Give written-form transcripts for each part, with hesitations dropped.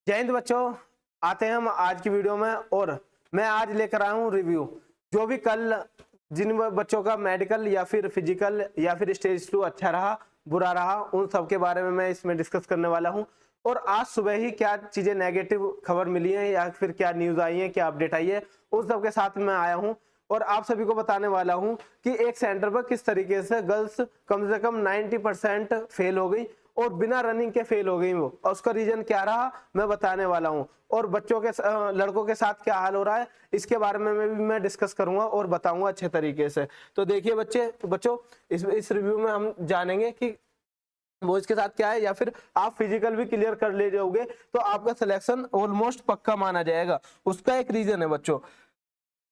जय हिंद बच्चों, आते हैं हम आज की वीडियो में। और मैं आज लेकर आया हूँ रिव्यू। जो भी कल जिन बच्चों का मेडिकल या फिर फिजिकल या फिर स्टेज 2 अच्छा रहा बुरा रहा, उन सब के बारे में मैं इसमें डिस्कस करने वाला हूँ। और आज सुबह ही क्या चीजें नेगेटिव खबर मिली है या फिर क्या न्यूज आई है, क्या अपडेट आई है, उन सब के साथ मैं आया हूँ। और आप सभी को बताने वाला हूँ कि एक सेंटर पर किस तरीके से गर्ल्स कम से कम 90% फेल हो गई और बिना रनिंग के फेल हो गई वो, और उसका रीजन क्या रहा मैं बताने वाला हूँ। और बच्चों के लड़कों के साथ क्या हाल हो रहा है इसके बारे में मैं डिस्कस करूंगा और बताऊंगा अच्छे तरीके से। तो देखिए बच्चों इस रिव्यू में हम जानेंगे कि वो इसके साथ क्या है, या फिर आप फिजिकल भी क्लियर कर ले जाओगे तो आपका सिलेक्शन ऑलमोस्ट पक्का माना जाएगा। उसका एक रीजन है बच्चों,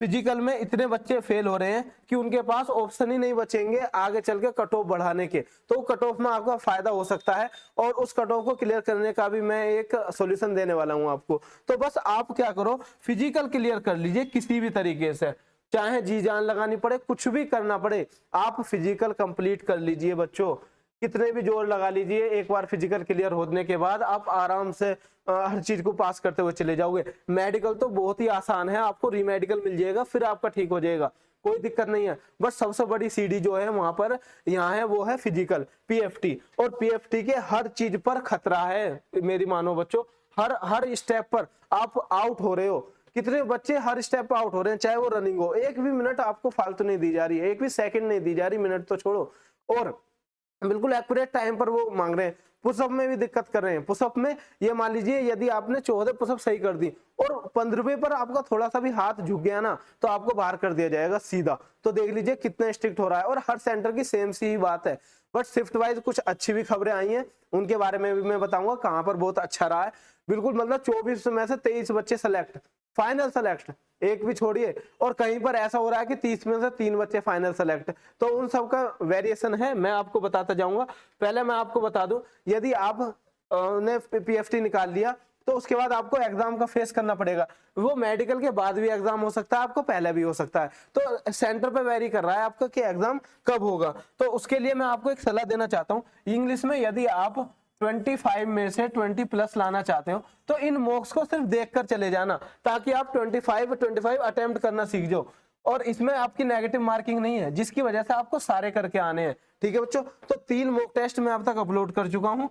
फिजिकल में इतने बच्चे फेल हो रहे हैं कि उनके पास ऑप्शन ही नहीं बचेंगे आगे चल के कट ऑफ बढ़ाने के। तो कट ऑफ में आपका फायदा हो सकता है और उस कट ऑफ को क्लियर करने का भी मैं एक सॉल्यूशन देने वाला हूं आपको। तो बस आप क्या करो, फिजिकल क्लियर कर लीजिए किसी भी तरीके से, चाहे जी जान लगानी पड़े, कुछ भी करना पड़े, आप फिजिकल कंप्लीट कर लीजिए बच्चों। कितने भी जोर लगा लीजिए, एक बार फिजिकल क्लियर होने के बाद आप आराम से हर चीज को पास करते हुए चले जाओगे। मेडिकल तो बहुत ही आसान है, आपको रीमेडिकल मिल जाएगा, फिर आपका ठीक हो जाएगा, कोई दिक्कत नहीं है। बट सबसे बड़ी सीढ़ी जो है वहां पर यहाँ है वो है फिजिकल पीएफटी। और पीएफटी के हर चीज पर खतरा है मेरी मानो बच्चों, हर स्टेप पर आप आउट हो रहे हो। कितने बच्चे हर स्टेप पर आउट हो रहे हैं, चाहे वो रनिंग हो, एक भी मिनट आपको फालतू नहीं दी जा रही है, एक भी सेकंड नहीं दी जा रही, मिनट तो छोड़ो। और बिल्कुल एक्यूरेट टाइम पर वो मांग रहे हैं। पुशअप में भी दिक्कत कर रहे हैं। पुशअप में ये मान लीजिए यदि आपने 14 पुशअप सही कर दी और 15वें पर आपका थोड़ा सा भी हाथ झुक गया ना तो आपको बाहर कर दिया जाएगा सीधा। तो देख लीजिए कितना स्ट्रिक्ट हो रहा है। और हर सेंटर की सेम सी ही बात है। बट शिफ्ट वाइज कुछ अच्छी भी खबरें आई हैं, उनके बारे में भी मैं बताऊंगा कहां पर बहुत अच्छा रहा है। बिल्कुल मतलब 24 में से 23 बच्चे सेलेक्ट, फाइनल सेलेक्ट, एक भी छोड़िए। और कहीं पर ऐसा हो रहा है कि 30 में से 3 बच्चे फाइनल सेलेक्ट। तो उन सब का वेरिएशन है, मैं आपको बताता जाऊंगा। पहले मैं आपको बता दूं, यदि आप ने पीएफटी निकाल लिया तो उसके बाद आपको एग्जाम का फेस करना पड़ेगा। वो मेडिकल के बाद भी एग्जाम हो सकता है, आपको पहले भी हो सकता है। तो सेंटर पे वेरी कर रहा है आपका कि एग्जाम कब होगा। तो उसके लिए मैं आपको एक सलाह देना चाहता हूँ। इंग्लिश में यदि आप 25 में से 20 प्लस लाना चाहते हो तो इन मॉक्स को सिर्फ देखकर चले जाना, ताकि आप 25 अटेम्प्ट करना सीख जाओ। और इसमें आपकी नेगेटिव मार्किंग नहीं है, जिसकी वजह से आपको सारे करके आने हैं। ठीक है बच्चों, तो 3 मॉक टेस्ट मैं अब तक अपलोड कर चुका हूं,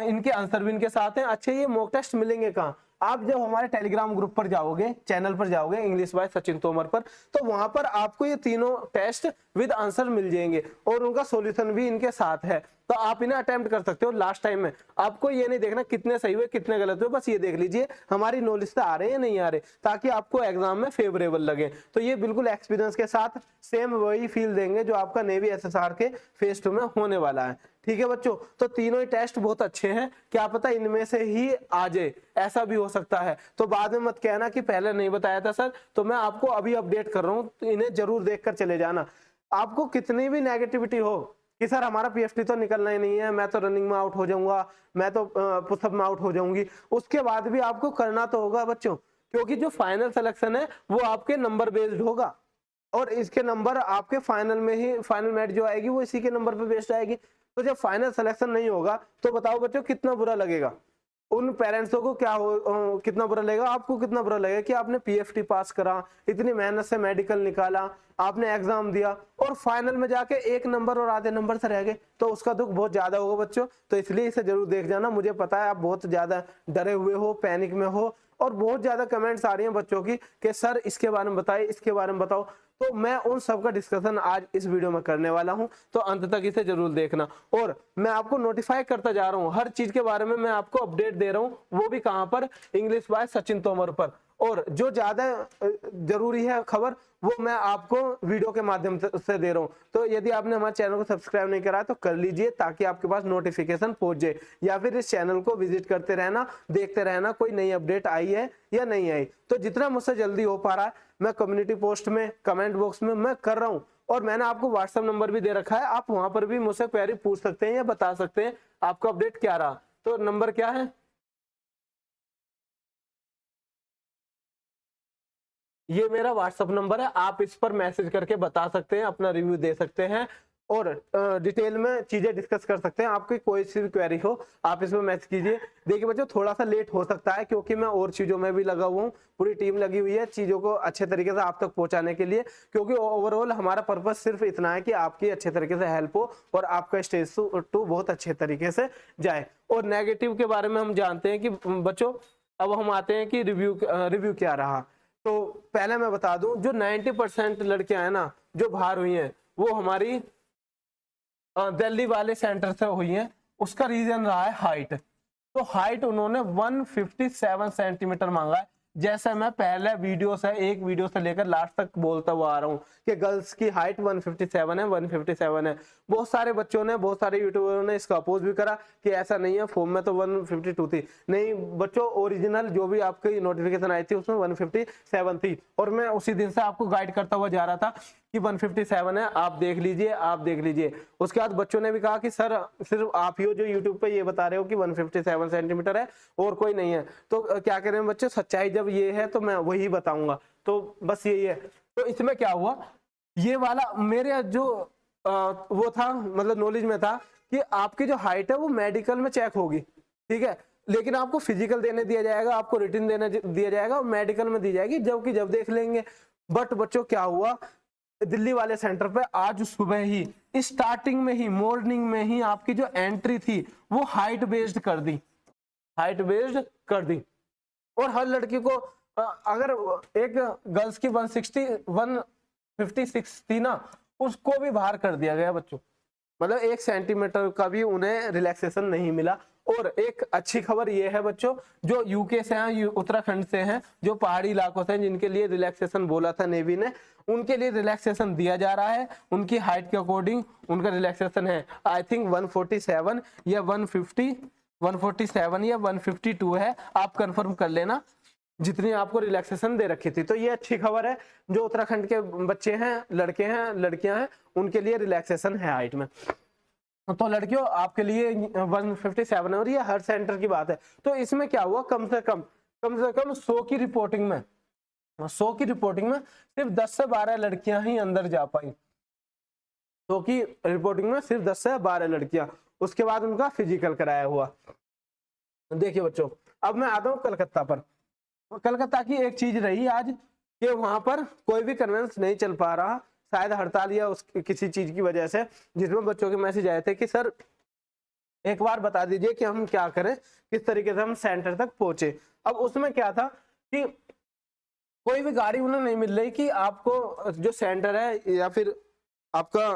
इनके आंसर भी इनके साथ हैं। अच्छे ये मॉक टेस्ट मिलेंगे कहाँ, आप जब हमारे टेलीग्राम ग्रुप पर जाओगे, चैनल पर जाओगे इंग्लिश बाय सचिन तोमर पर, तो वहां पर आपको ये तीनों टेस्ट विद आंसर मिल जाएंगे और उनका सॉल्यूशन भी इनके साथ है। तो आप इन्हें अटेम्प्ट कर सकते हो लास्ट टाइम में। आपको ये नहीं देखना कितने सही हुए कितने गलत हुए, बस ये देख लीजिए हमारी नॉलेज से आ रहे हैं या नहीं आ रहे, ताकि आपको एग्जाम में फेवरेबल लगे। तो ये बिल्कुल एक्सपीरियंस के साथ सेम वही फील देंगे जो आपका नेवी एसएसआर के फेज 2 में होने वाला है। ठीक है बच्चों, तो तीनों ही टेस्ट बहुत अच्छे हैं, क्या पता इनमें से ही आ जाए, ऐसा भी हो सकता है। तो बाद में मत कहना कि पहले नहीं बताया था सर। तो मैं आपको अभी अपडेट कर रहा हूं, तो इन्हें जरूर देखकर चले जाना। आपको कितनी भी नेगेटिविटी हो कि सर हमारा पीएफटी तो निकलना ही नहीं है, मैं तो रनिंग में आउट हो जाऊंगा, मैं तो पुशअप में आउट हो जाऊंगी, उसके बाद भी आपको करना तो होगा बच्चों, क्योंकि जो फाइनल सिलेक्शन है वो आपके नंबर बेस्ड होगा। और इसके नंबर आपके फाइनल में ही, फाइनल मैच जो आएगी वो इसी के नंबर पे बेस्ड आएगी। तो जब फाइनल सिलेक्शन नहीं होगा तो बताओ बच्चों कितना बुरा लगेगा उन पेरेंट्सों को, क्या हो कितना बुरा लगेगा, आपको कितना बुरा लगेगा कि आपने पीएफटी पास करा, इतनी मेहनत से मेडिकल निकाला, आपने एग्जाम दिया और फाइनल में जाके 1 नंबर और आधे नंबर से रह गए, तो उसका दुख बहुत ज्यादा होगा बच्चों। तो इसलिए इसे जरूर देख जाना। मुझे पता है आप बहुत ज्यादा डरे हुए हो, पैनिक में हो, और बहुत ज्यादा कमेंट्स आ रही हैं बच्चों की कि सर इसके बारे में बताइए, इसके बारे में बताओ। तो मैं उन सब का डिस्कशन आज इस वीडियो में करने वाला हूं, तो अंत तक इसे जरूर देखना। और मैं आपको नोटिफाई करता जा रहा हूं, हर चीज के बारे में मैं आपको अपडेट दे रहा हूं, वो भी कहां पर, इंग्लिश बाय सचिन तोमर पर। और जो ज्यादा जरूरी है खबर वो मैं आपको वीडियो के माध्यम से दे रहा हूं। तो यदि आपने हमारे चैनल को सब्सक्राइब नहीं करा तो कर लीजिए, ताकि आपके पास नोटिफिकेशन पहुंच जाए, या फिर इस चैनल को विजिट करते रहना, देखते रहना कोई नई अपडेट आई है या नहीं आई। तो जितना मुझसे जल्दी हो पा रहा है मैं कम्युनिटी पोस्ट में, कमेंट बॉक्स में मैं कर रहा हूं। और मैंने आपको व्हाट्सएप नंबर भी दे रखा है, आप वहां पर भी मुझसे क्वेरी पूछ सकते हैं या बता सकते हैं आपका अपडेट क्या रहा। तो नंबर क्या है, ये मेरा व्हाट्सएप नंबर है, आप इस पर मैसेज करके बता सकते हैं, अपना रिव्यू दे सकते हैं। और डिटेल में चीजें डिस्कस कर सकते हैं। आपकी कोई सी भी क्वेरी हो आप इसमें मैसेज कीजिए। देखिए बच्चों थोड़ा सा लेट हो सकता है क्योंकि मैं और चीजों में भी लगा हुआ हूँ, पूरी टीम लगी हुई है चीजों को अच्छे तरीके से आप तक पहुंचाने के लिए, क्योंकि ओवरऑल हमारा पर्पस सिर्फ इतना है कि आपकी अच्छे तरीके से हेल्प हो और आपका स्टेज 2 बहुत अच्छे तरीके से जाए। और नेगेटिव के बारे में हम जानते हैं कि बच्चों अब हम आते हैं कि रिव्यू क्या रहा। तो पहले मैं बता दूं जो 90% लड़कियां हैं ना जो बाहर हुई हैं वो हमारी दिल्ली वाले सेंटर से हुई है। उसका रीजन रहा है हाइट। तो हाइट उन्होंने 157 सेंटीमीटर मांगा है। जैसे मैं पहले एक वीडियो से लेकर लास्ट तक बोलता हुआ आ रहा हूँ कि गर्ल्स की हाइट 157 है, 157 है। बहुत सारे बच्चों ने, बहुत सारे यूट्यूबरों ने इसका अपोज भी करा कि ऐसा नहीं है, फॉर्म में तो 152 थी। नहीं बच्चों, ओरिजिनल जो भी आपकी नोटिफिकेशन आई थी उसमें 157 थी और मैं उसी दिन से आपको गाइड करता हुआ जा रहा था कि 157 है, आप देख लीजिए, आप देख लीजिए। उसके बाद बच्चों ने भी कहा कि सर सिर्फ आप ही हो जो यूट्यूब पे ये बता रहे हो कि 157 सेंटीमीटर है और कोई नहीं है। तो क्या करें बच्चों, सच्चाई जब ये है तो मैं वही बताऊंगा। तो बस यही है। तो इसमें क्या हुआ, ये वाला मेरे जो वो था, मतलब नॉलेज में था कि आपकी जो हाइट है वो मेडिकल में चेक होगी, ठीक है, लेकिन आपको फिजिकल देने दिया जाएगा, आपको रिटन देने दिया जाएगा, मेडिकल में दी जाएगी जबकि जब देख लेंगे। बट बच्चों क्या हुआ, दिल्ली वाले सेंटर पे आज सुबह ही स्टार्टिंग में ही मॉर्निंग में ही आपकी जो एंट्री थी वो हाइट बेस्ड कर दी, हाइट बेस्ड कर दी। और हर लड़की को अगर एक गर्ल्स की 156 थी ना, उसको भी बाहर कर दिया गया बच्चों। मतलब 1 सेंटीमीटर का भी उन्हें रिलैक्सेशन नहीं मिला। और एक अच्छी खबर ये है बच्चों, जो यूके से हैं, उत्तराखंड से हैं, जो पहाड़ी इलाकों से हैं, जिनके लिए रिलैक्सेशन बोला था नेवी ने, उनके लिए रिलैक्सेशन दिया जा रहा है। उनकी हाइट के अकॉर्डिंग उनका रिलैक्सेशन है आई थिंक 147 या 147 या 152 है, आप कंफर्म कर लेना, जितनी आपको रिलैक्सेशन दे रखी थी। तो ये अच्छी खबर है, जो उत्तराखंड के बच्चे हैं, लड़के हैं, लड़कियां हैं, उनके लिए रिलैक्सेशन है हाइट में। तो लड़कियों आपके लिए 157 है और ये हर सेंटर की बात है। तो इसमें क्या हुआ, कम से कम 100 की रिपोर्टिंग में, 100 की रिपोर्टिंग में सिर्फ 10 से 12 लड़कियां ही अंदर जा पाई। 100 की रिपोर्टिंग में सिर्फ 10 से 12 लड़कियां, उसके बाद उनका फिजिकल कराया हुआ। देखिए बच्चों, अब मैं आता हूँ कलकत्ता पर। कलकत्ता की एक चीज रही आज कि वहां पर कोई भी कन्वेंस नहीं चल पा रहा, शायद हड़ताल या किसी चीज की वजह से, जिसमें बच्चों के मैसेज आए थे कि सर एक बार बता दीजिए कि हम क्या करें, किस तरीके से हम सेंटर तक पहुंचे। अब उसमें क्या था कि कोई भी गाड़ी उन्हें नहीं मिल रही कि आपको जो सेंटर है या फिर आपका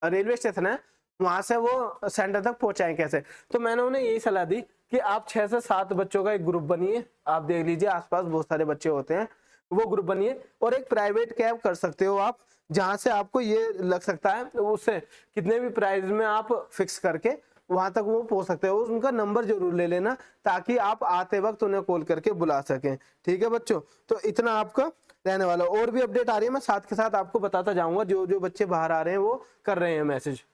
रेलवे स्टेशन है वहां से वो सेंटर तक पहुंचाएं कैसे। तो मैंने उन्हें यही सलाह दी कि आप 6 से 7 बच्चों का एक ग्रुप बनिए, आप देख लीजिए आसपास बहुत सारे बच्चे होते हैं, वो ग्रुप बनिए और एक प्राइवेट कैब कर सकते हो आप, जहां से आपको ये लग सकता है उससे कितने भी प्राइस में आप फिक्स करके वहां तक वो पहुंच सकते हो। उनका नंबर जरूर ले लेना ताकि आप आते वक्त उन्हें कॉल करके बुला सकें, ठीक है बच्चों। तो इतना आपका रहने वाला। और भी अपडेट आ रही है, मैं साथ के साथ आपको बताता जाऊंगा, जो जो बच्चे बाहर आ रहे हैं वो कर रहे हैं मैसेज।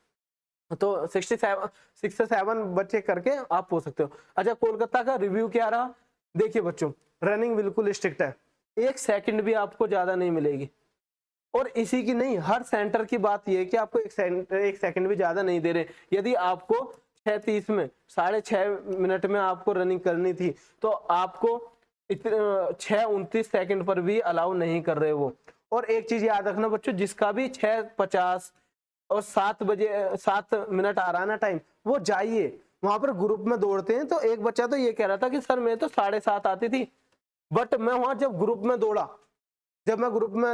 तो 6 से 7 बच्चे करके आप पहुंच सकते हो। अच्छा, कोलकाता का रिव्यू क्या रहा, देखिए बच्चों, रनिंग बिल्कुल स्ट्रिक्ट है, 1 सेकंड भी आपको ज्यादा नहीं मिलेगी। और इसी की नहीं, हर सेंटर की बात यह है कि आपको 1 सेकंड भी ज्यादा नहीं दे रहे। यदि आपको 6:30 में 6.5 मिनट में आपको रनिंग करनी थी तो आपको 6:29 सेकंड पर भी अलाउ नहीं कर रहे वो। और एक चीज याद रखना बच्चों, जिसका भी 6:50 और 7 मिनट आ रहा है ना टाइम, वो जाइए, वहां पर ग्रुप में दौड़ते हैं। तो एक बच्चा तो ये कह रहा था कि सर मैं तो 7:30 आती थी, बट मैं वहां जब ग्रुप में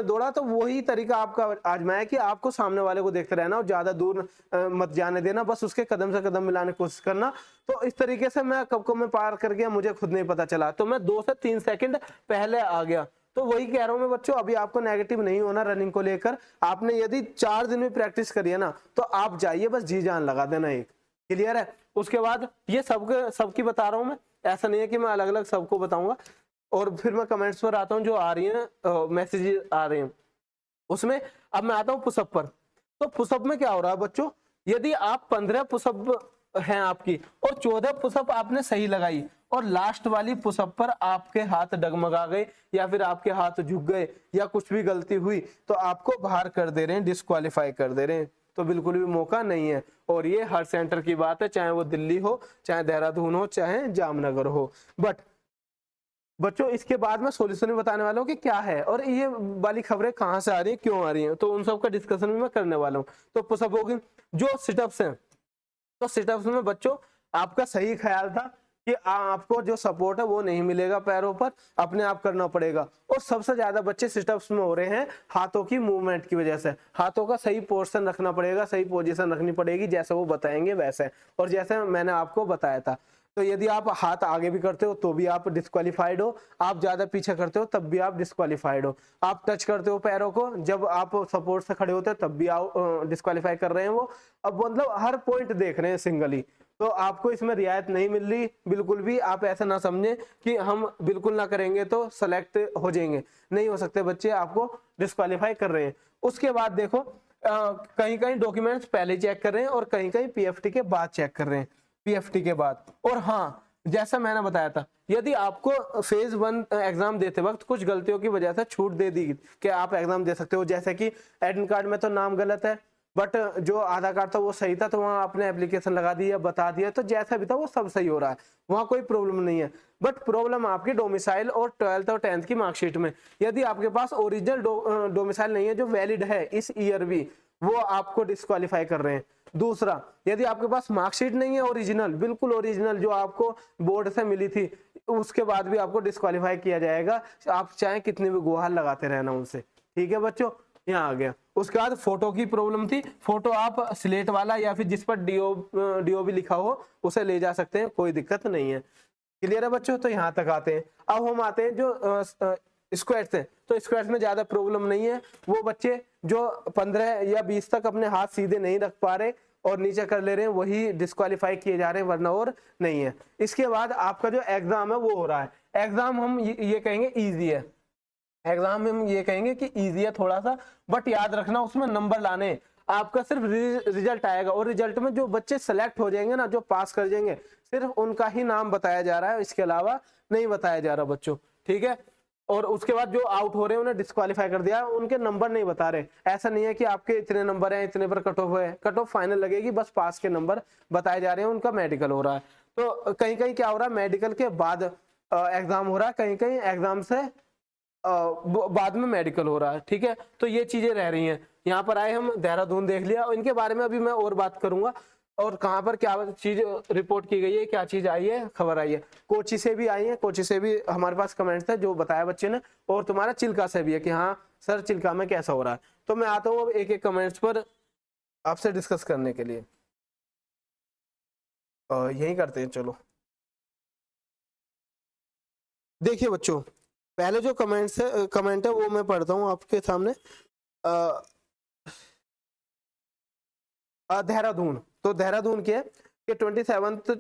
दौड़ा तो वही तरीका आपका आजमाया कि आपको सामने वाले को देखते रहना और ज्यादा दूर मत जाने देना, बस उसके कदम से कदम मिलाने की कोशिश करना। तो इस तरीके से मैं कब को मैं पार कर गया मुझे खुद नहीं पता चला, तो मैं 2 से 3 सेकंड पहले आ गया। तो वही कह रहा हूं मैं बच्चों, अभी आपको नेगेटिव नहीं होना रनिंग को लेकर। आपने यदि 4 दिन में प्रैक्टिस करी है ना तो आप जाइए, बस जी जान लगा देना, एक क्लियर है। उसके बाद ये सबकी बता रहा हूं मैं, ऐसा नहीं है कि मैं अलग अलग सबको बताऊंगा। और फिर मैं कमेंट्स पर आता हूं, जो आ रही है मैसेजेस आ रहे हैं उसमें। अब मैं आता हूं पुशअप पर। तो पुशअप में क्या हो रहा है बच्चों, यदि आप 15 पुशअप हैं आपकी और 14 पुशअप आपने सही लगाई और लास्ट वाली पुशअप पर आपके हाथ डगमगा गए या फिर आपके हाथ झुक गए या कुछ भी गलती हुई तो आपको बाहर कर दे रहे हैं, डिस्क्वालीफाई कर दे रहे हैं। तो बिल्कुल भी मौका नहीं है। और ये हर सेंटर की बात है, चाहे वो दिल्ली हो, चाहे देहरादून हो, चाहे जामनगर हो। बट बच्चों इसके बाद मैं सॉल्यूशन भी बताने वाला हूँ कि क्या है और ये वाली खबरें कहाँ से आ रही है, क्यों आ रही हैं, तो उन सब का डिस्कशन भी मैं करने वाला हूँ। तो पुशअप होगी, जो सिटअप्स हैं, तो सिटअप्स में बच्चों आपका सही ख्याल था कि आपको जो सपोर्ट है वो नहीं मिलेगा पैरों पर, अपने आप करना पड़ेगा। और सबसे ज्यादा बच्चे सिटअप्स में हो रहे हैं हाथों की मूवमेंट की वजह से। हाथों का सही पोर्शन रखना पड़ेगा, सही पोजीशन रखनी पड़ेगी, जैसे वो बताएंगे वैसे, और जैसे मैंने आपको बताया था। तो यदि आप हाथ आगे भी करते हो तो भी आप डिस्क्वालीफाइड हो, आप ज्यादा पीछे करते हो तब भी आप डिस्क्वालीफाइड हो, आप टच करते हो पैरों को जब आप सपोर्ट से खड़े होते हो तब भी आप डिस्क्वालीफाई कर रहे हैं वो। अब मतलब हर पॉइंट देख रहे हैं सिंगली, तो आपको इसमें रियायत नहीं मिल रही बिल्कुल भी। आप ऐसा ना समझे कि हम बिल्कुल ना करेंगे तो सेलेक्ट हो जाएंगे, नहीं हो सकते बच्चे, आपको डिस्क्वालीफाई कर रहे हैं। उसके बाद देखो कहीं कहीं डॉक्यूमेंट्स पहले चेक कर रहे हैं और कहीं कहीं पीएफटी के बाद चेक कर रहे हैं, पीएफटी के बाद। और हाँ, जैसा मैंने बताया था, यदि आपको फेज 1 एग्जाम देते वक्त कुछ गलतियों की वजह से छूट दे दी कि आप एग्जाम दे सकते हो, जैसे कि एडमिट कार्ड में तो नाम गलत है बट जो आधार कार्ड था वो सही था, तो वहां आपने एप्लीकेशन लगा दिया, बता दिया, तो जैसा भी था वो सब सही हो रहा है, वहां कोई प्रॉब्लम नहीं है। बट प्रॉब्लम आपकी डोमिसाइल और 12th और 10th की मार्कशीट में, यदि आपके पास ओरिजिनल डोमिसाइल नहीं है जो वैलिड है इस ईयर भी, वो आपको डिस्क्वालीफाई कर रहे हैं। दूसरा, यदि आपके पास मार्कशीट नहीं है ओरिजिनल, बिल्कुल ओरिजिनल जो आपको बोर्ड से मिली थी, उसके बाद भी आपको डिस्क्वालीफाई किया जाएगा, आप चाहे कितने भी गुहार लगाते रहना उनसे। ठीक है बच्चों, यहाँ आ गया। उसके बाद फोटो की प्रॉब्लम थी, फोटो आप स्लेट वाला या फिर जिस पर डीओबी लिखा हो उसे ले जा सकते हैं, कोई दिक्कत नहीं है। क्लियर है बच्चों, तो यहाँ तक आते हैं। अब हम आते हैं जो स्क्वाट्स हैं, तो स्क्वाट्स में ज्यादा प्रॉब्लम नहीं है। वो बच्चे जो 15 या 20 तक अपने हाथ सीधे नहीं रख पा रहे और नीचे कर ले रहे हैं, वही डिस्क्वालीफाई किए जा रहे हैं, वरना और नहीं है। इसके बाद आपका जो एग्जाम है वो हो रहा है। एग्जाम हम ये कहेंगे ईजी है, एग्जाम में हम ये कहेंगे कि इजी है थोड़ा सा, बट याद रखना उसमें नंबर लाने, आपका सिर्फ रिजल्ट आएगा और रिजल्ट में जो बच्चे सेलेक्ट हो जाएंगे ना, जो पास कर जाएंगे, सिर्फ उनका ही नाम बताया जा रहा है, इसके अलावा नहीं बताया जा रहा बच्चों। ठीक है, और उसके बाद जो आउट हो रहे हैं उन्हें डिस्क्वालीफाई कर दिया, उनके नंबर नहीं बता रहे। ऐसा नहीं है कि आपके इतने नंबर हैं, इतने पर कट ऑफ है, कट ऑफ फाइनल लगेगी, बस पास के नंबर बताए जा रहे हैं, उनका मेडिकल हो रहा है। तो कहीं कहीं क्या हो रहा है, मेडिकल के बाद एग्जाम हो रहा है, कहीं कहीं एग्जाम से बाद में मेडिकल हो रहा है। ठीक है, तो ये चीजें रह रही हैं। यहाँ पर आए हम देहरादून देख लिया, और इनके बारे में अभी मैं और बात करूंगा, और कहाँ पर क्या चीज रिपोर्ट की गई है, क्या चीज आई है, खबर आई है। कोची से भी आई है, कोची से भी हमारे पास कमेंट्स है जो बताया बच्चे ने, और तुम्हारा चिल्का से भी है कि हाँ सर चिल्का में कैसा हो रहा है। तो मैं आता हूँ अब एक एक कमेंट्स पर आपसे डिस्कस करने के लिए। यही करते हैं, चलो देखिए बच्चों, पहले जो कमेंट है वो मैं पढ़ता हूँ आपके सामने। देहरादून, तो देहरादून के 27th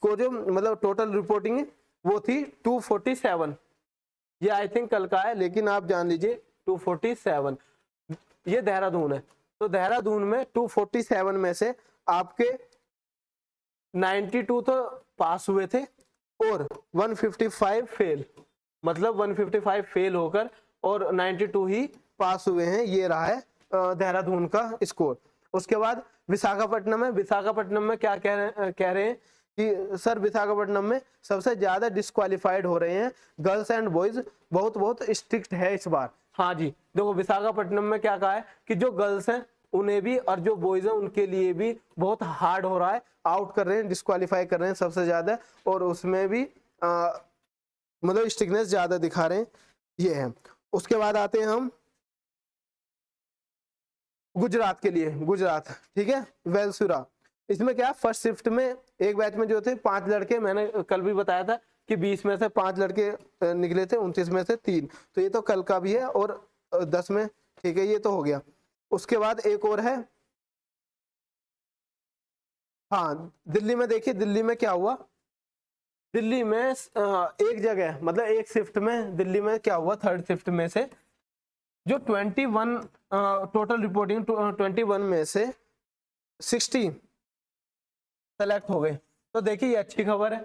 को जो मतलब टोटल रिपोर्टिंग है वो थी 247। ये आई थिंक कल का है, लेकिन आप जान लीजिए 247 ये देहरादून है। तो देहरादून में 247 में से आपके 92 तो पास हुए थे और 155 फेल, मतलब 155 फेल होकर और 92 ही पास हुए हैं। ये रहा है देहरादून का स्कोर। उसके बाद विशाखापट्टनम में, विशाखापट्टनम में क्या कह रहे हैं कि सर विशाखापट्टनम में सबसे ज्यादा डिस्क्वालीफाइड हो रहे हैं गर्ल्स एंड बॉयज, बहुत स्ट्रिक्ट है इस बार। हाँ जी, देखो विशाखापट्टनम में क्या कहा है कि जो गर्ल्स हैं उन्हें भी और जो बॉयज हैं उनके लिए भी बहुत हार्ड हो रहा है, आउट कर रहे हैं, डिस्क्वालीफाई कर रहे हैं सबसे ज्यादा, और उसमें भी मतलब स्ट्रिक्टनेस ज्यादा दिखा रहे हैं, ये है। उसके बाद आते हैं हम गुजरात के लिए, गुजरात, ठीक है, वेलसुरा। इसमें क्या, फर्स्ट शिफ्ट में एक बैच में जो थे 5 लड़के, मैंने कल भी बताया था कि 20 में से 5 लड़के निकले थे, 29 में से 3, तो ये तो कल का भी है, और 10 में, ठीक है, ये तो हो गया। उसके बाद एक और है, हाँ दिल्ली में, देखिए दिल्ली में क्या हुआ, दिल्ली में एक जगह मतलब एक शिफ्ट में दिल्ली में क्या हुआ, थर्ड शिफ्ट में से जो 21 टोटल रिपोर्टिंग 21 में से 60 सेलेक्ट हो गए। तो देखिए ये अच्छी खबर है,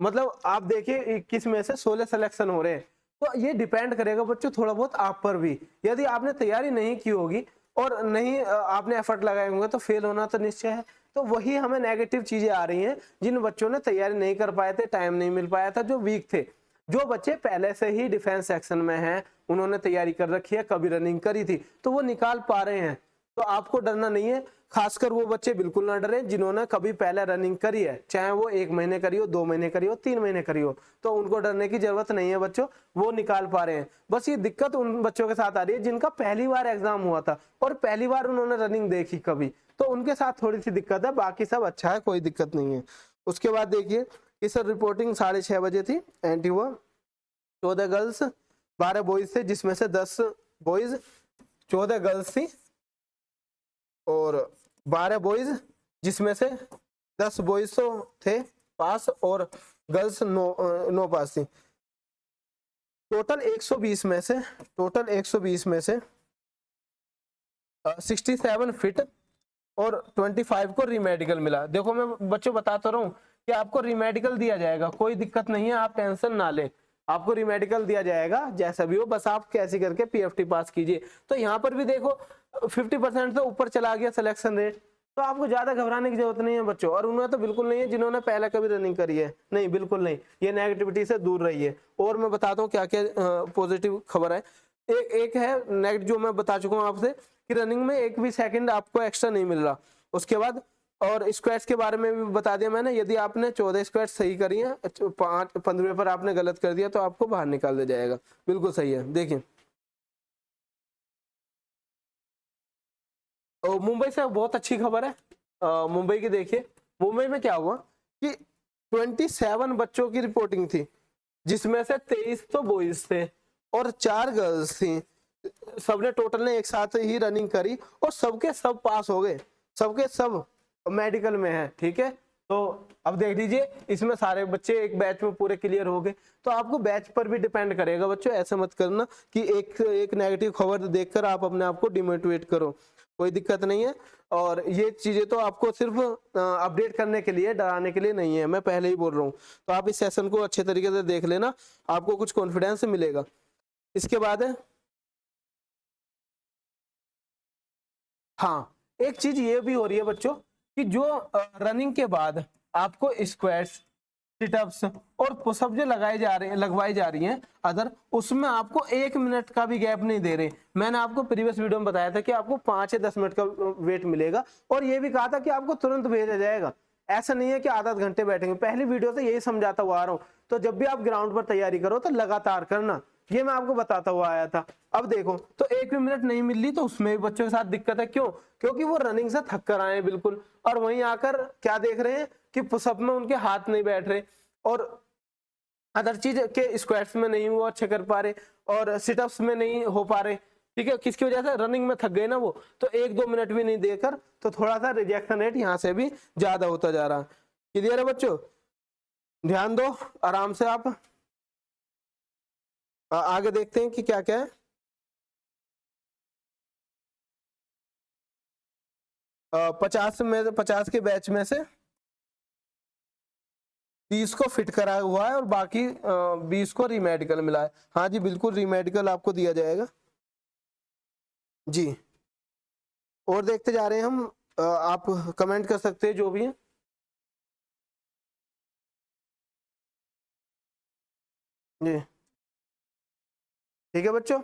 मतलब आप देखिए 21 में से 16 सिलेक्शन हो रहे हैं। तो ये डिपेंड करेगा बच्चों थोड़ा बहुत आप पर भी। यदि आपने तैयारी नहीं की होगी और नहीं आपने एफर्ट लगाए होंगे तो फेल होना तो निश्चय है। तो वही हमें नेगेटिव चीजें आ रही हैं, जिन बच्चों ने तैयारी नहीं कर पाए थे, टाइम नहीं मिल पाया था, जो वीक थे। जो बच्चे पहले से ही डिफेंस सेक्शन में हैं, उन्होंने तैयारी कर रखी है, कभी रनिंग करी थी, तो वो निकाल पा रहे हैं। तो आपको डरना नहीं है। खासकर वो बच्चे बिल्कुल ना डरे जिन्होंने कभी पहले रनिंग करी है, चाहे वो 1 महीने करी हो, 2 महीने करी हो, 3 महीने करी हो, तो उनको डरने की जरूरत नहीं है बच्चों, वो निकाल पा रहे हैं। बस ये दिक्कत उन बच्चों के साथ आ रही है जिनका पहली बार एग्जाम हुआ था और पहली बार उन्होंने रनिंग देखी कभी, तो उनके साथ थोड़ी सी दिक्कत है, बाकी सब अच्छा है, कोई दिक्कत नहीं है। उसके बाद देखिए कि सर रिपोर्टिंग 6:30 बजे थी, एंटी हुआ 14 गर्ल्स 12 बॉयज थे, जिसमें से 10 बॉयज 14 गर्ल्स थी और 12 बॉयज, जिसमें से 10 बॉयज तो थे पास और गर्ल्स नो पास थी। टोटल 120 में से 67 फिट और 25 को रीमेडिकल मिला। देखो मैं बच्चों बताता रहा हूँ कि आपको रीमेडिकल दिया जाएगा, कोई दिक्कत नहीं है, आप टेंशन ना ले, आपको रीमेडिकल दिया जाएगा जैसा भी हो, बस आप कैसे करके पीएफटी पास कीजिए। तो यहाँ पर भी देखो 50% से ऊपर चला गया सिलेक्शन रेट, तो आपको ज्यादा घबराने की जरूरत नहीं है बच्चों। और उन्हें तो बिल्कुल नहीं है जिन्होंने पहले कभी रनिंग करी है, नहीं बिल्कुल नहीं, ये नेगेटिविटी से दूर रहिए। और मैं बताता हूँ क्या क्या पॉजिटिव खबर है। एक है नेगेटिव जो मैं बता चुका हूँ आपसे कि रनिंग में 1 भी सेकंड आपको एक्स्ट्रा नहीं मिल रहा। उसके बाद और स्क्वाट्स के बारे में भी बता दिया मैंने, यदि आपने 14 स्क्वाट्स सही करी है, 15वें पर आपने गलत कर दिया तो आपको बाहर निकाल दिया जाएगा। बिल्कुल सही है। देखिए मुंबई से बहुत अच्छी खबर है। मुंबई की देखिए, मुंबई में क्या हुआ कि 27 बच्चों की रिपोर्टिंग थी, जिसमें से 23 तो बॉयज थे और 4 गर्ल्स थी। सबने टोटल ने एक साथ ही रनिंग करी और सबके सब पास हो गए, सबके सब मेडिकल में है, ठीक है। तो अब देख लीजिए इसमें सारे बच्चे एक बैच में पूरे क्लियर हो गए। तो आपको बैच पर भी डिपेंड करेगा बच्चों, ऐसा मत करना कि एक नेगेटिव खबर देखकर आप अपने आप को डिमोटिवेट करो, कोई दिक्कत नहीं है। और ये चीजें तो आपको सिर्फ अपडेट करने के लिए, डराने के लिए नहीं है, मैं पहले ही बोल रहा हूँ। तो आप इस सेशन को अच्छे तरीके से देख लेना, आपको कुछ कॉन्फिडेंस मिलेगा। इसके बाद है, हाँ एक चीज ये भी हो रही है बच्चों कि जो रनिंग के बाद आपको स्क्वाट्स, सिटअप्स और पुशअप जो लगवाई जा रही हैं अदर, उसमें आपको 1 मिनट का भी गैप नहीं दे रहे। मैंने आपको प्रीवियस वीडियो में बताया था कि आपको 5 या 10 मिनट का वेट मिलेगा और ये भी कहा था कि आपको तुरंत भेजा जाएगा। ऐसा नहीं है कि आधा घंटे बैठेंगे, पहली वीडियो से यही समझाता हुआ आ रहा हूँ। तो जब भी आप ग्राउंड पर तैयारी करो तो लगातार करना, ये मैं आपको बताता हुआ आया था। अब देखो तो 1 भी मिनट नहीं मिल रही, तो उसमें भी बच्चों के साथ दिक्कत है। क्यों? क्योंकि वो रनिंग से थक कर आए बिल्कुल, और वहीं आकर क्या देख रहे हैं कि पुशअप में उनके हाथ नहीं बैठ रहे और अदर चीज के स्क्वाट्स में नहीं वो अच्छे कर पा रहे और सिटअप्स में नहीं हो पा रहे, ठीक है। किसकी वजह से? रनिंग में थक गए ना वो, तो 1-2 मिनट भी नहीं देकर, तो थोड़ा सा रिजेक्शन रेट यहाँ से भी ज्यादा होता जा रहा है। क्लियर है बच्चों? ध्यान दो आराम से आप। आगे देखते हैं कि क्या क्या है। 50 के बैच में से 30 को फिट करा हुआ है और बाकी 20 को रीमेडिकल मिला है। हाँ जी बिल्कुल, रीमेडिकल आपको दिया जाएगा जी। और देखते जा रहे हैं हम, आप कमेंट कर सकते हैं जो भी है जी। ठीक है बच्चों।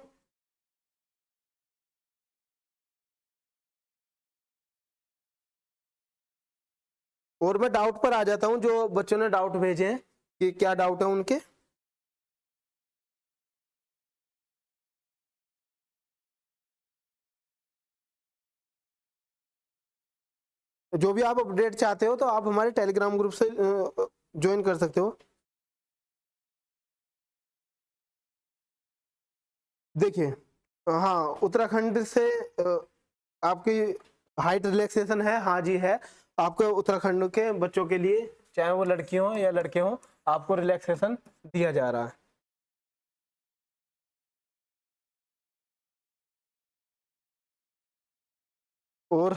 और मैं डाउट पर आ जाता हूँ, जो बच्चों ने डाउट भेजे हैं कि क्या डाउट है उनके। जो भी आप अपडेट चाहते हो तो आप हमारे टेलीग्राम ग्रुप से ज्वाइन कर सकते हो। देखिए हाँ, उत्तराखंड से आपकी हाइट रिलैक्सेशन है, हाँ जी है। आपको उत्तराखंड के बच्चों के लिए, चाहे वो लड़की हो या लड़के हो, आपको रिलैक्सेशन दिया जा रहा है। और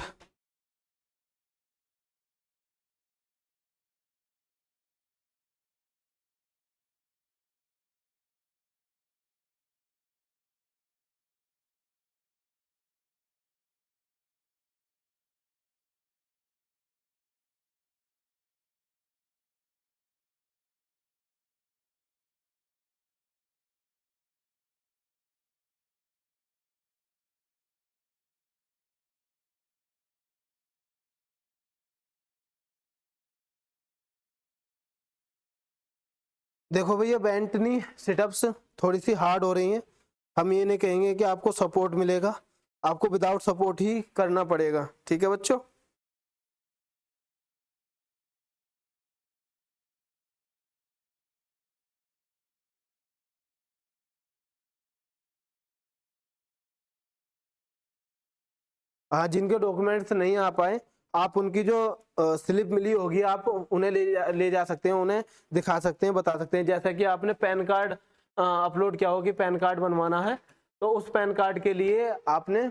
देखो भैया बेंटनी सिटअप्स थोड़ी सी हार्ड हो रही हैं, हम ये नहीं कहेंगे कि आपको सपोर्ट मिलेगा, आपको विदाउट सपोर्ट ही करना पड़ेगा, ठीक है बच्चों। हाँ, जिनके डॉक्यूमेंट्स नहीं आ पाए, आप उनकी जो स्लिप मिली होगी आप उन्हें ले जा सकते हैं, उन्हें दिखा सकते हैं, बता सकते हैं। जैसा कि आपने पैन कार्ड अपलोड किया हो कि पैन कार्ड बनवाना है, तो उस पैन कार्ड के लिए आपने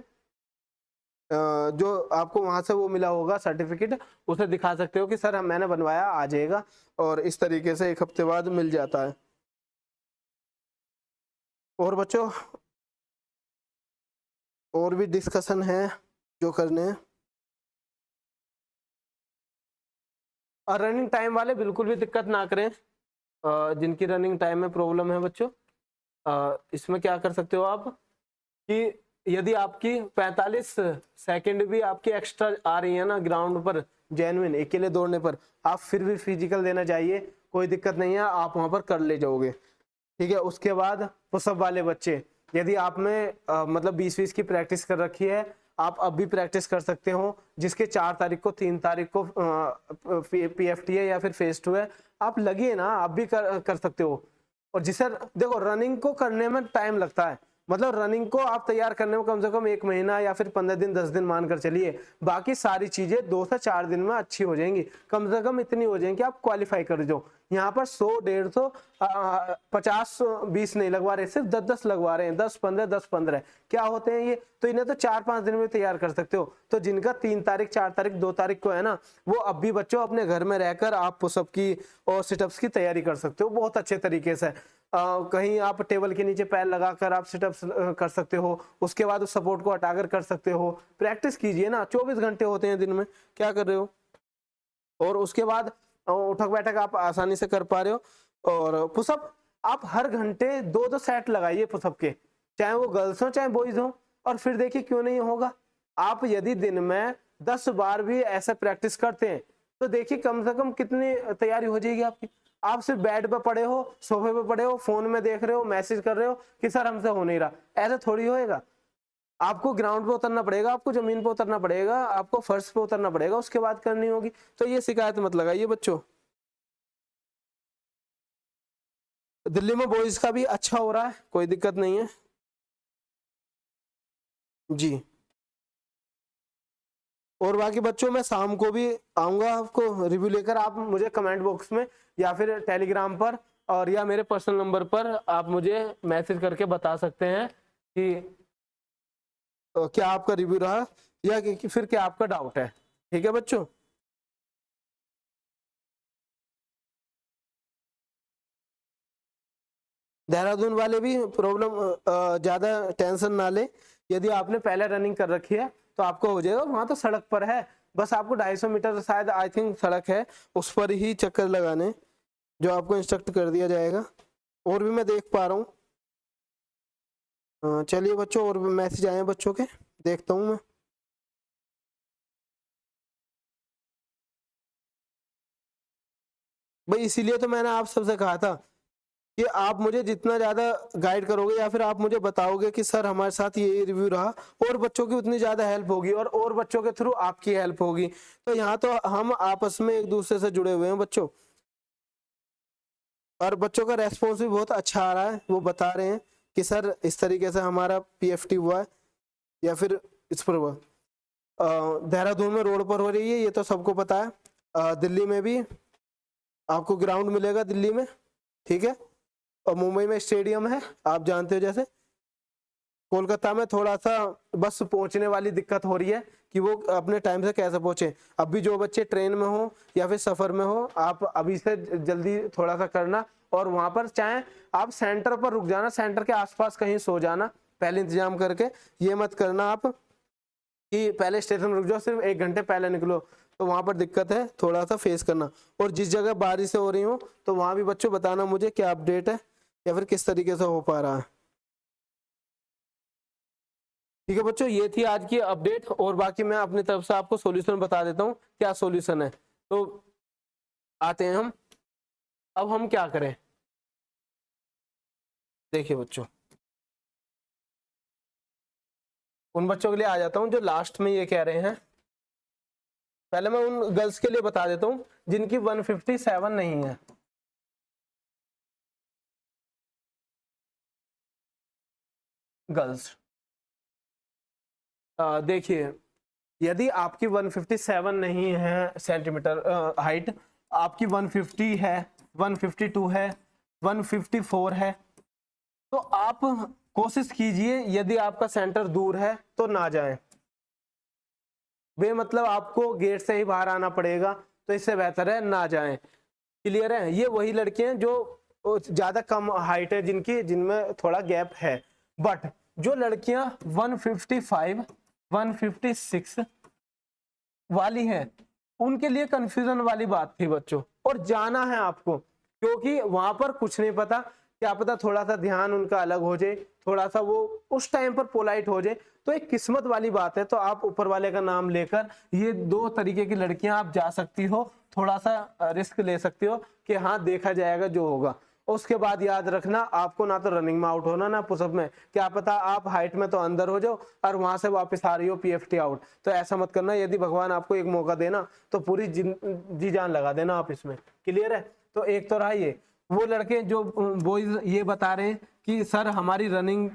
जो आपको वहां से वो मिला होगा सर्टिफिकेट, उसे दिखा सकते हो कि सर मैंने बनवाया, आ जाएगा। और इस तरीके से 1 हफ्ते बाद मिल जाता है। और बच्चों और भी डिस्कशन है जो करने हैं। और रनिंग टाइम वाले बिल्कुल भी दिक्कत ना करें, जिनकी रनिंग टाइम में प्रॉब्लम है बच्चों, इसमें क्या कर सकते हो आप कि यदि आपकी 45 सेकंड भी आपकी एक्स्ट्रा आ रही है ना ग्राउंड पर जेन्युइन अकेले दौड़ने पर, आप फिर भी फिजिकल देना चाहिए, कोई दिक्कत नहीं है, आप वहां पर कर ले जाओगे, ठीक है। उसके बाद पुशअप वाले बच्चे, यदि आप में मतलब 20-20 की प्रैक्टिस कर रखी है, आप अब भी प्रैक्टिस कर सकते हो। जिसके 4 तारीख को 3 तारीख को पीएफटी है या फिर फेस 2 है, आप लगिए ना, आप भी कर सकते हो। और जिसे देखो रनिंग को करने में टाइम लगता है, मतलब रनिंग को आप तैयार करने में कम से कम 1 महीना या फिर 15 दिन 10 दिन मानकर चलिए, बाकी सारी चीजें 2 से 4 दिन में अच्छी हो जाएंगी, कम से कम इतनी हो जाएंगी कि आप क्वालिफाई कर जाओ। यहाँ पर 100 150 50 20 नहीं लगवा रहे, सिर्फ 10-10 लगवा रहे हैं, 10-15 10-15 क्या होते हैं ये, तो इन्हें तो 4-5 दिन में तैयार कर सकते हो। तो जिनका 3 तारीख 4 तारीख 2 तारीख को है ना, वो अब भी बच्चों अपने घर में रहकर आप पुशअप की और सिटअप्स की तैयारी कर सकते हो बहुत अच्छे तरीके से। कहीं आप टेबल के नीचे पैर लगाकर आप सिटअप्स कर सकते हो, उसके बाद उस सपोर्ट को हटाकर कर सकते हो। प्रैक्टिस कीजिए ना, 24 घंटे होते हैं दिन में, क्या कर रहे हो। और उसके बाद उठक बैठक आप आसानी से कर पा रहे हो। और पुशअप आप हर घंटे 2-2 सेट लगाइए पुशअप के, चाहे वो गर्ल्स हो चाहे बॉयज हो, और फिर देखिए क्यों नहीं होगा। आप यदि दिन में 10 बार भी ऐसे प्रैक्टिस करते हैं, तो देखिए कम से कम कितनी तैयारी हो जाएगी आपकी। आप सिर्फ बेड पे पड़े हो, सोफे पे पड़े हो, फोन में देख रहे हो, मैसेज कर रहे हो कि सर हमसे हो नहीं रहा, ऐसे थोड़ी होएगा। आपको ग्राउंड पे उतरना पड़ेगा, आपको जमीन पे उतरना पड़ेगा, आपको फर्श पे उतरना पड़ेगा, उसके बाद करनी होगी। तो ये शिकायत मत लगाइए बच्चों। दिल्ली में बॉयज का भी अच्छा हो रहा है, कोई दिक्कत नहीं है जी। और बाकी बच्चों मैं शाम को भी आऊंगा आपको रिव्यू लेकर, आप मुझे कमेंट बॉक्स में या फिर टेलीग्राम पर और या मेरे पर्सनल नंबर पर आप मुझे मैसेज करके बता सकते हैं कि क्या आपका रिव्यू रहा या कि फिर क्या आपका डाउट है, ठीक है बच्चों। देहरादून वाले भी प्रॉब्लम ज्यादा टेंशन ना ले, यदि आपने पहले रनिंग कर रखी है तो आपको हो जाएगा। वहां तो सड़क पर है, बस आपको 250 मीटर शायद आई थिंक सड़क है, उस पर ही चक्कर लगाने जो आपको इंस्ट्रक्ट कर दिया जाएगा। और भी मैं देख पा रहा हूँ, चलिए बच्चों और भी मैसेज आए हैं बच्चों के, देखता हूँ मैं। भाई इसीलिए तो मैंने आप सबसे कहा था कि आप मुझे जितना ज्यादा गाइड करोगे या फिर आप मुझे बताओगे कि सर हमारे साथ ये रिव्यू रहा, और बच्चों की उतनी ज्यादा हेल्प होगी और बच्चों के थ्रू आपकी हेल्प होगी। तो यहाँ तो हम आपस में एक दूसरे से जुड़े हुए हैं बच्चों। और बच्चों का रेस्पॉन्स भी बहुत अच्छा आ रहा है, वो बता रहे हैं कि सर इस तरीके से हमारा पीएफटी हुआ है या फिर इस पर हुआ। देहरादून में रोड पर हो रही है, ये तो सबको पता है। दिल्ली में भी आपको ग्राउंड मिलेगा दिल्ली में, ठीक है। और मुंबई में स्टेडियम है, आप जानते हो। जैसे कोलकाता में थोड़ा सा बस पहुंचने वाली दिक्कत हो रही है कि वो अपने टाइम से कैसे पहुंचे। अभी जो बच्चे ट्रेन में हो या फिर सफर में हो, आप अभी से जल्दी थोड़ा सा करना, और वहां पर चाहे आप सेंटर पर रुक जाना, सेंटर के आसपास कहीं सो जाना पहले इंतजाम करके। ये मत करना आप कि पहले स्टेशन रुक जाओ, सिर्फ 1 घंटे पहले निकलो, तो वहां पर दिक्कत है, थोड़ा सा फेस करना। और जिस जगह बारिश हो रही हो तो वहां भी बच्चों बताना मुझे क्या अपडेट है या फिर किस तरीके से हो पा रहा है, ठीक है बच्चों। ये थी आज की अपडेट, और बाकी मैं अपनी तरफ से आपको सॉल्यूशन बता देता हूँ क्या सॉल्यूशन है। तो आते हैं हम, अब हम क्या करें। देखिए बच्चों, उन बच्चों के लिए आ जाता हूं जो लास्ट में ये कह रहे हैं। पहले मैं उन गर्ल्स के लिए बता देता हूं जिनकी 157 नहीं है। गर्ल्स देखिए, यदि आपकी 157 नहीं है सेंटीमीटर हाइट, आपकी 150 है, 152 है, 154 है, तो आप कोशिश कीजिए, यदि आपका सेंटर दूर है तो ना जाएं। वे मतलब आपको गेट से ही बाहर आना पड़ेगा, तो इससे बेहतर है ना जाएं। क्लियर है? ये वही लड़के हैं जो ज्यादा कम हाइट है जिनकी, जिनमें थोड़ा गैप है। बट जो लड़कियां 155, 156 वाली हैं, उनके लिए कंफ्यूजन वाली बात थी बच्चों। और जाना है आपको, क्योंकि वहां पर कुछ नहीं पता, क्या पता थोड़ा सा ध्यान उनका अलग हो जाए, थोड़ा सा वो उस टाइम पर पोलाइट हो जाए, तो एक किस्मत वाली बात है। तो आप ऊपर वाले का नाम लेकर ये 2 तरीके की लड़कियां आप जा सकती हो, थोड़ा सा रिस्क ले सकती हो कि हाँ देखा जाएगा जो होगा। उसके बाद याद रखना, आपको ना तो रनिंग में आउट होना ना पुशअप में, क्या पता आप हाइट में तो अंदर हो जाओ और वहां से वापस आ रही हो पीएफटी आउट। तो ऐसा मत करना। यदि भगवान आपको एक मौका देना तो पूरी जी जान लगा देना आप इसमें। क्लियर है? तो एक तो रहा ये। वो लड़के जो बॉयज ये बता रहे हैं कि सर हमारी रनिंग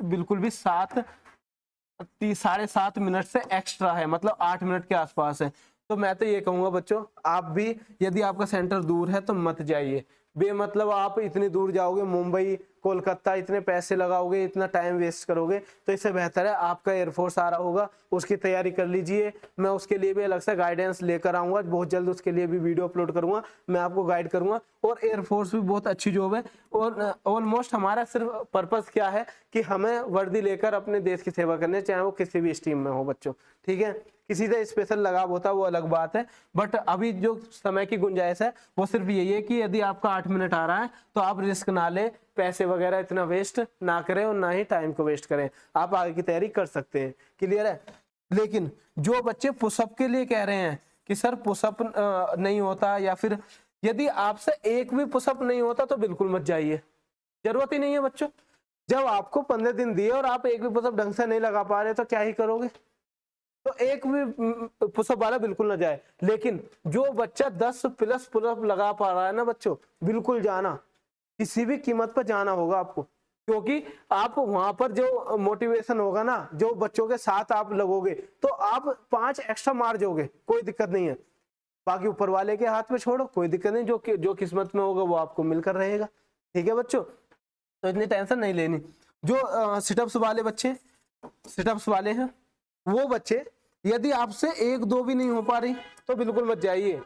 बिल्कुल भी 7.5 मिनट से एक्स्ट्रा है, मतलब 8 मिनट के आसपास है। तो मैं तो ये कहूंगा बच्चों, आप भी यदि आपका सेंटर दूर है तो मत जाइए। बेमतलब आप इतनी दूर जाओगे, मुंबई कोलकाता, इतने पैसे लगाओगे, इतना टाइम वेस्ट करोगे, तो इससे बेहतर है आपका एयरफोर्स आ रहा होगा, उसकी तैयारी कर लीजिए। मैं उसके लिए भी अलग से गाइडेंस लेकर आऊंगा, बहुत जल्द उसके लिए भी वीडियो अपलोड करूंगा, मैं आपको गाइड करूंगा। और एयरफोर्स भी बहुत अच्छी जॉब है। और ऑलमोस्ट हमारा सिर्फ पर्पस क्या है कि हमें वर्दी लेकर अपने देश की सेवा करनी है, चाहे वो किसी भी स्ट्रीम में हो बच्चों। ठीक है? किसी से स्पेशल लगाव होता है वो अलग बात है, बट अभी जो समय की गुंजाइश है वो सिर्फ यही है कि यदि आपका 8 मिनट आ रहा है तो आप रिस्क ना लें, पैसे वगैरह इतना वेस्ट ना करें और ना ही टाइम को वेस्ट करें, आप आगे की तैयारी कर सकते हैं। क्लियर है? लेकिन जो बच्चे पुशअप के लिए कह रहे हैं कि सर पुशअप नहीं होता, या फिर यदि आपसे एक भी पुशअप नहीं होता तो बिल्कुल मत जाइए, जरूरत ही नहीं है बच्चों। जब आपको 15 दिन दिए और आप एक भी पुशअप ढंग से नहीं लगा पा रहे तो क्या ही करोगे? तो एक भी पुशअप वाला बिल्कुल ना जाए। लेकिन जो बच्चा 10+ पुशअप लगा पा रहा है ना बच्चों, बिल्कुल जाना, किसी भी कीमत पर जाना होगा आपको। क्योंकि आप वहां पर जो मोटिवेशन होगा ना, जो बच्चों के साथ आप लगोगे, तो आप 5 एक्स्ट्रा मार जाओगे, कोई दिक्कत नहीं है। बाकी ऊपर वाले के हाथ में छोड़ो, कोई दिक्कत नहीं, जो किस्मत में होगा वो आपको मिलकर रहेगा। ठीक है बच्चों? तो इतनी टेंशन नहीं लेनी। जो सिटअप्स वाले बच्चे, सिटअप्स वाले हैं, वो बच्चे यदि आपसे 1-2 भी नहीं हो पा रही तो बिल्कुल मत जाइए।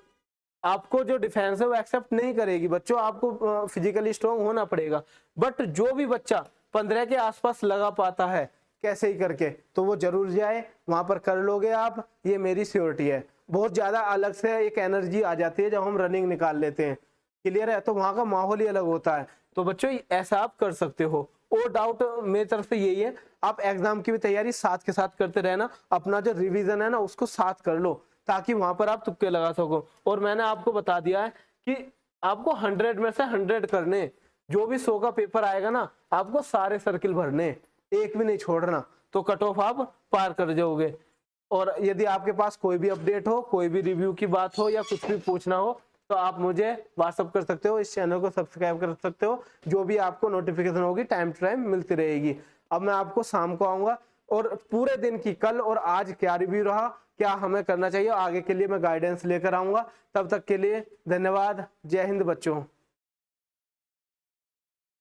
आपको जो डिफेंस है वो एक्सेप्ट नहीं करेगी बच्चों, आपको फिजिकली स्ट्रांग होना पड़ेगा। बट जो भी बच्चा 15 के आसपास लगा पाता है कैसे ही करके, तो वो जरूर जाए, वहां पर कर लोगे आप, ये मेरी श्योरिटी है। बहुत ज्यादा अलग से एक एनर्जी आ जाती है जब हम रनिंग निकाल लेते हैं। क्लियर है? तो वहां का माहौल ही अलग होता है। तो बच्चों ऐसा आप कर सकते हो। और डाउट मेरी तरफ से यही है, आप एग्जाम की भी तैयारी साथ के साथ करते रहना, अपना जो रिवीजन है ना उसको साथ कर लो, ताकि वहां पर आप तुक्के लगा सको। और मैंने आपको बता दिया है कि आपको 100 में से 100 करने, जो भी 100 का पेपर आएगा ना, आपको सारे सर्किल भरने, एक भी नहीं छोड़ना, तो कट ऑफ आप पार कर जाओगे। और यदि आपके पास कोई भी अपडेट हो, कोई भी रिव्यू की बात हो या कुछ भी पूछना हो, तो आप मुझे व्हाट्सअप कर सकते हो, इस चैनल को सब्सक्राइब कर सकते हो, जो भी आपको नोटिफिकेशन होगी टाइम टू टाइम मिलती रहेगी। अब मैं आपको शाम को आऊंगा और पूरे दिन की कल और आज क्या रिव्यू रहा, क्या हमें करना चाहिए, आगे के लिए मैं गाइडेंस लेकर आऊंगा। तब तक के लिए धन्यवाद। जय हिंद बच्चों।